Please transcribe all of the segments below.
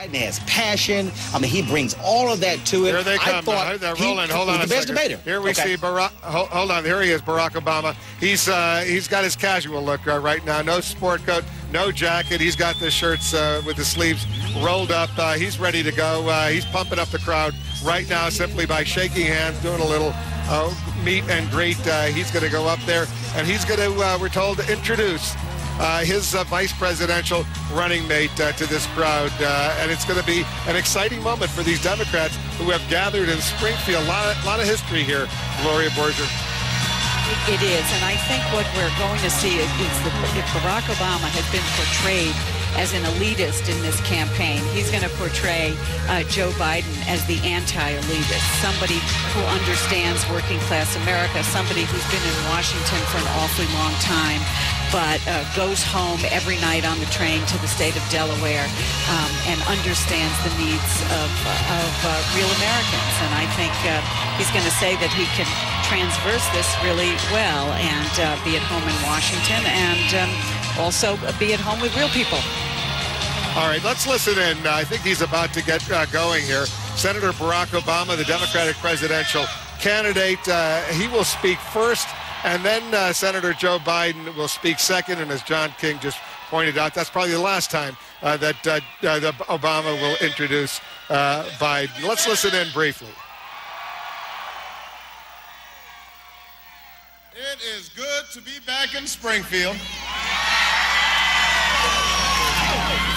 And has passion. I mean, he brings all of that to it. Here they come. They're rolling. Hold on the a best second. debater. Here we see Barack. Hold on. Here he is, Barack Obama. He's got his casual look right now. No sport coat, no jacket. He's got the shirts with the sleeves rolled up. He's ready to go. He's pumping up the crowd right now simply by shaking hands, doing a little meet and greet. He's going to go up there, and he's going to, we're told, to introduce his vice presidential running mate to this crowd. And it's going to be an exciting moment for these Democrats who have gathered in Springfield. A lot of history here, Gloria Borger. It is, and I think what we're going to see is if Barack Obama has been portrayed as an elitist in this campaign, he's going to portray Joe Biden as the anti-elitist, somebody who understands working-class America, somebody who's been in Washington for an awfully long time, but goes home every night on the train to the state of Delaware and understands the needs of real Americans. And I think he's going to say that he can transverse this really well and be at home in Washington and also be at home with real people. All right, let's listen in. I think he's about to get going here. Senator Barack Obama, the Democratic presidential candidate, he will speak first, and then Senator Joe Biden will speak second. And as John King just pointed out, that's probably the last time that Obama will introduce Biden. Let's listen in briefly. It is good to be back in Springfield.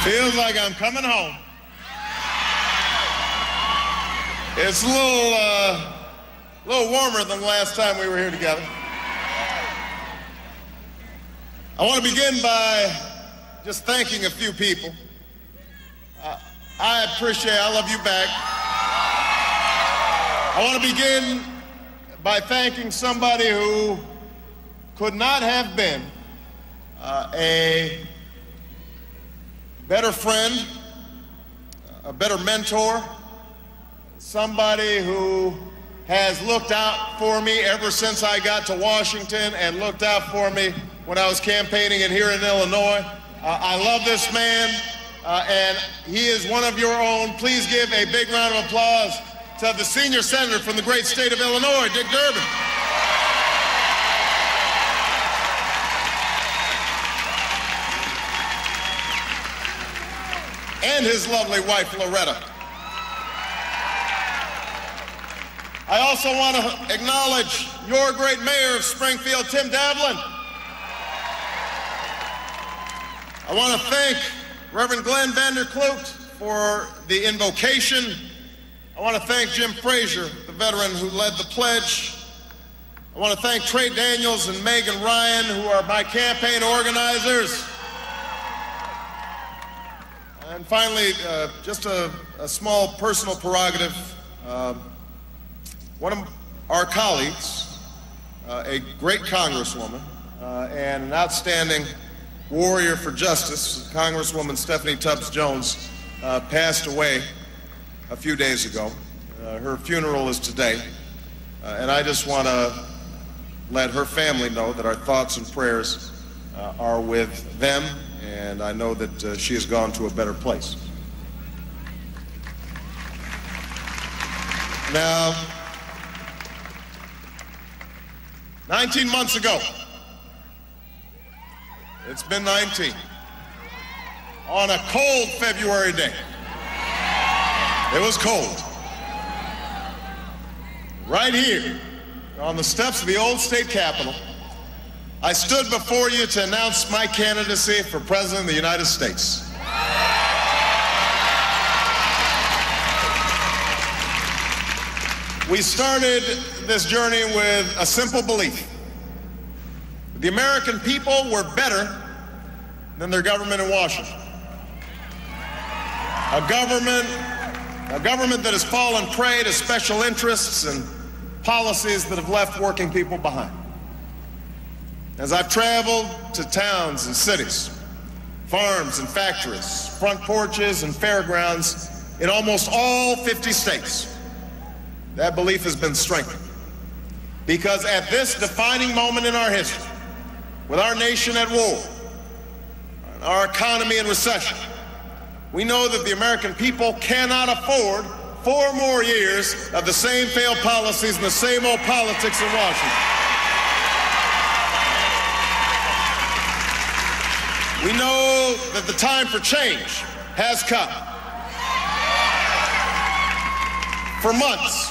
Feels like I'm coming home. It's a little warmer than the last time we were here together. I want to begin by just thanking a few people. I love you back. I want to begin by thanking somebody who could not have been a better friend, a better mentor, somebody who has looked out for me ever since I got to Washington and looked out for me when I was campaigning here in Illinois. I love this man, and he is one of your own. Please give a big round of applause to the senior senator from the great state of Illinois, Dick Durbin. And his lovely wife, Loretta. I also want to acknowledge your great mayor of Springfield, Tim Davlin. I want to thank Reverend Glenn Vanderkloot for the invocation. I want to thank Jim Frazier, the veteran who led the pledge. I want to thank Trey Daniels and Megan Ryan, who are my campaign organizers. And finally, just a small personal prerogative. One of our colleagues, a great congresswoman and an outstanding warrior for justice, Congresswoman Stephanie Tubbs Jones, passed away a few days ago. Her funeral is today. And I just want to let her family know that our thoughts and prayers are with them, and I know that she has gone to a better place. Now, 19 months ago, it's been 19, on a cold February day. It was cold. Right here, on the steps of the old state capitol, I stood before you to announce my candidacy for President of the United States. We started this journey with a simple belief. The American people were better than their government in Washington. A government that has fallen prey to special interests and policies that have left working people behind. As I've traveled to towns and cities, farms and factories, front porches and fairgrounds in almost all 50 states, that belief has been strengthened. Because at this defining moment in our history, with our nation at war, our economy in recession, we know that the American people cannot afford 4 more years of the same failed policies and the same old politics in Washington. We know that the time for change has come. For months,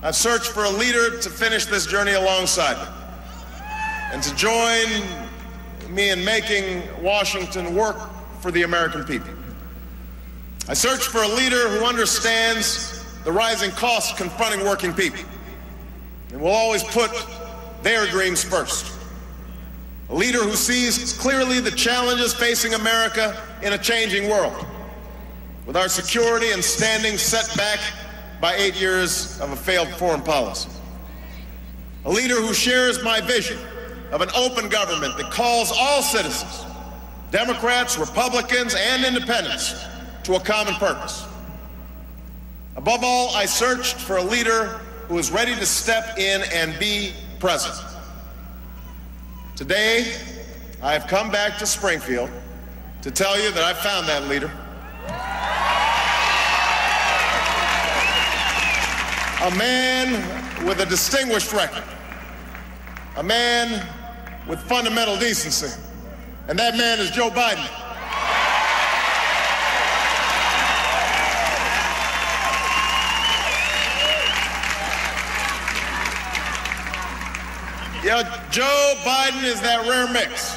I've searched for a leader to finish this journey alongside me and to join me in making Washington work for the American people. I searched for a leader who understands the rising costs confronting working people and will always put their dreams first. A leader who sees clearly the challenges facing America in a changing world, with our security and standing set back by 8 years of a failed foreign policy. A leader who shares my vision of an open government that calls all citizens, Democrats, Republicans, and independents, to a common purpose. Above all, I searched for a leader who is ready to step in and be present. Today, I have come back to Springfield to tell you that I found that leader. A man with a distinguished record. A man with fundamental decency. And that man is Joe Biden. Joe Biden is that rare mix.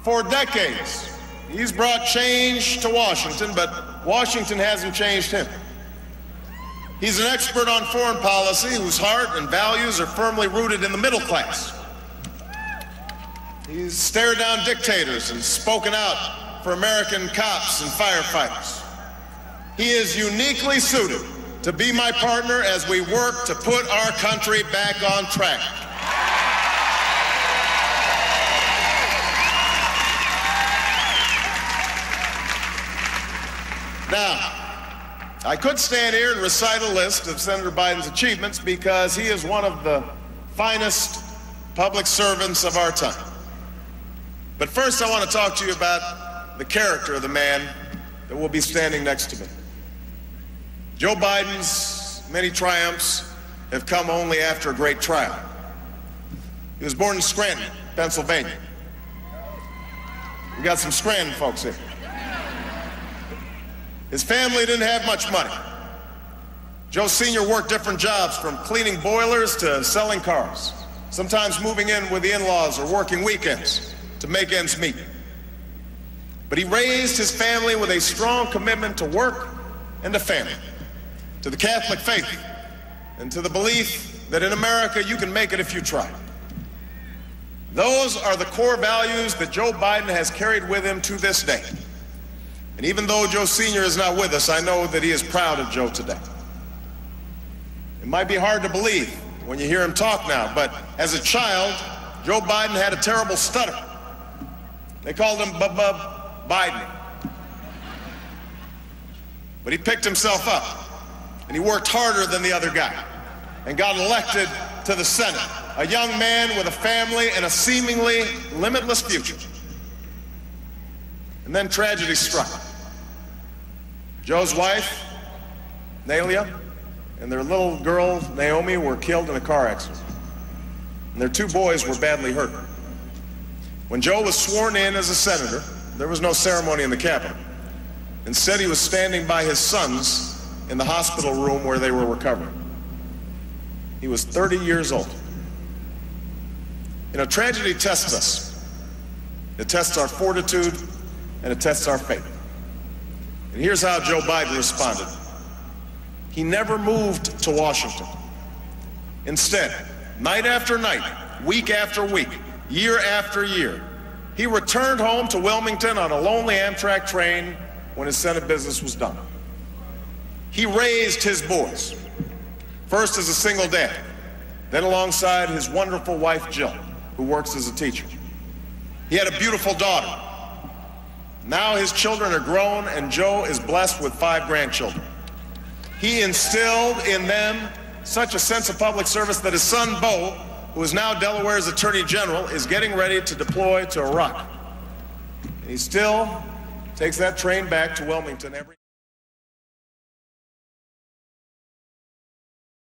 For decades, he's brought change to Washington, but Washington hasn't changed him. He's an expert on foreign policy whose heart and values are firmly rooted in the middle class. He's stared down dictators and spoken out for American cops and firefighters. He is uniquely suited to be my partner as we work to put our country back on track. Now, I could stand here and recite a list of Senator Biden's achievements because he is one of the finest public servants of our time. But first, I want to talk to you about the character of the man that will be standing next to me. Joe Biden's many triumphs have come only after a great trial. He was born in Scranton, Pennsylvania. We got some Scranton folks here. His family didn't have much money. Joe Sr. worked different jobs, from cleaning boilers to selling cars, sometimes moving in with the in-laws or working weekends to make ends meet. But he raised his family with a strong commitment to work and to family, to the Catholic faith, and to the belief that in America you can make it if you try. Those are the core values that Joe Biden has carried with him to this day. And even though Joe Sr. is not with us, I know that he is proud of Joe today. It might be hard to believe when you hear him talk now, but as a child, Joe Biden had a terrible stutter. They called him Bub Biden. But he picked himself up, and he worked harder than the other guy, and got elected to the Senate, a young man with a family and a seemingly limitless future. And then tragedy struck. Joe's wife, Nelia, and their little girl, Naomi, were killed in a car accident. And their 2 boys were badly hurt. When Joe was sworn in as a senator, there was no ceremony in the Capitol. Instead, he was standing by his sons in the hospital room where they were recovering. He was 30 years old. You know, tragedy tests us. It tests our fortitude, and it tests our faith. And here's how Joe Biden responded. He never moved to Washington. Instead, night after night, week after week, year after year, he returned home to Wilmington on a lonely Amtrak train when his Senate business was done. He raised his boys, first as a single dad, then alongside his wonderful wife, Jill, who works as a teacher. He had a beautiful daughter. Now his children are grown, and Joe is blessed with 5 grandchildren. He instilled in them such a sense of public service that his son, Beau, who is now Delaware's Attorney General, is getting ready to deploy to Iraq. And he still takes that train back to Wilmington every